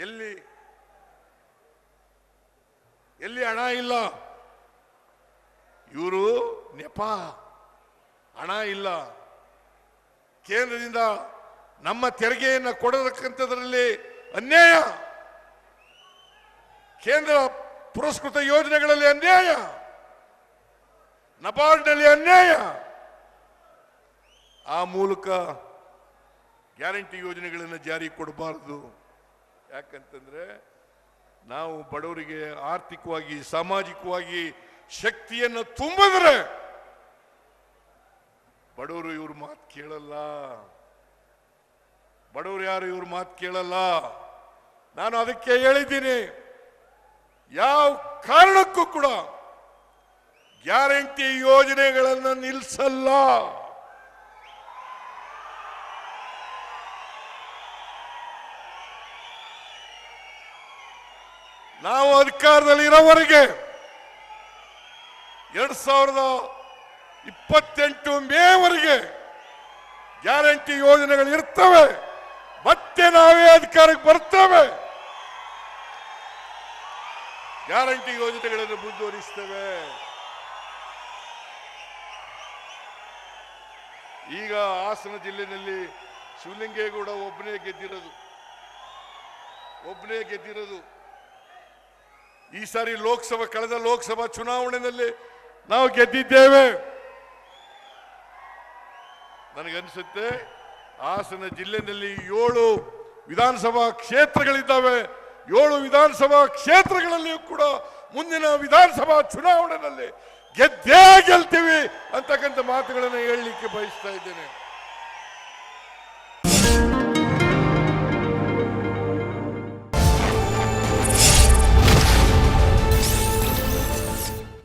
ಎಲ್ಲಿ ಎಲ್ಲಿ ಹಣ ಇಲ್ಲ, ಇವರು ನೆಪ, ಹಣ ಇಲ್ಲ. ಕೇಂದ್ರದಿಂದ ನಮ್ಮ ತೆರಿಗೆಯನ್ನು ಕೊಡತಕ್ಕಂಥದ್ರಲ್ಲಿ ಅನ್ಯಾಯ, ಕೇಂದ್ರ ಪುರಸ್ಕೃತ ಯೋಜನೆಗಳಲ್ಲಿ ಅನ್ಯಾಯ, ನಬಾರ್ಡ್ನಲ್ಲಿ ಅನ್ಯಾಯ. ಆ ಮೂಲಕ ಗ್ಯಾರಂಟಿ ಯೋಜನೆಗಳನ್ನು ಜಾರಿ ಕೊಡಬಾರದು. ಯಾಕಂತಂದ್ರೆ ನಾವು ಬಡವರಿಗೆ ಆರ್ಥಿಕವಾಗಿ ಸಾಮಾಜಿಕವಾಗಿ ಶಕ್ತಿಯನ್ನು ತುಂಬಿದ್ರೆ ಬಡವರು ಇವ್ರ ಮಾತು ಕೇಳಲ್ಲ. ಬಡವರು ಯಾರು ಇವ್ರ ಮಾತು ಕೇಳಲ್ಲ. ನಾನು ಅದಕ್ಕೆ ಹೇಳಿದ್ದೀನಿ, ಯಾವ ಕಾರಣಕ್ಕೂ ಕೂಡ ಗ್ಯಾರಂಟಿ ಯೋಜನೆಗಳನ್ನು ನಿಲ್ಲಿಸಲ್ಲ. ನಾವು ಅಧಿಕಾರದಲ್ಲಿ ಇರೋವರೆಗೆ 2028 ಮೇವರೆಗೆ ಗ್ಯಾರಂಟಿ ಯೋಜನೆಗಳು ಇರ್ತವೆ. ಮತ್ತೆ ನಾವೇ ಅಧಿಕಾರಕ್ಕೆ ಬರ್ತೇವೆ, ಗ್ಯಾರಂಟಿ ಯೋಜನೆಗಳನ್ನು ಮುಂದುವರಿಸ್ತೇವೆ. ಈಗ ಹಾಸನ ಜಿಲ್ಲೆಯಲ್ಲಿ ಶಿವಲಿಂಗೇಗೌಡ ಒಬ್ಬನೇ ಗೆದ್ದಿರೋದು. ಈ ಸಾರಿ ಕಳೆದ ಲೋಕಸಭಾ ಚುನಾವಣೆಯಲ್ಲಿ ನಾವು ಗೆದ್ದಿದ್ದೇವೆ. ನನಗನ್ಸುತ್ತೆ ಹಾಸನ ಜಿಲ್ಲೆಯಲ್ಲಿ 7 ವಿಧಾನಸಭಾ ಕ್ಷೇತ್ರಗಳಿದ್ದಾವೆ. 7 ವಿಧಾನಸಭಾ ಕ್ಷೇತ್ರಗಳಲ್ಲಿಯೂ ಕೂಡ ಮುಂದಿನ ವಿಧಾನಸಭಾ ಚುನಾವಣೆಯಲ್ಲಿ ಗೆದ್ದೇ ಗೆಲ್ತೀವಿ ಅಂತಕ್ಕಂಥ ಮಾತುಗಳನ್ನು ಹೇಳಲಿಕ್ಕೆ ಬಯಸ್ತಾ ಇದ್ದೇನೆ.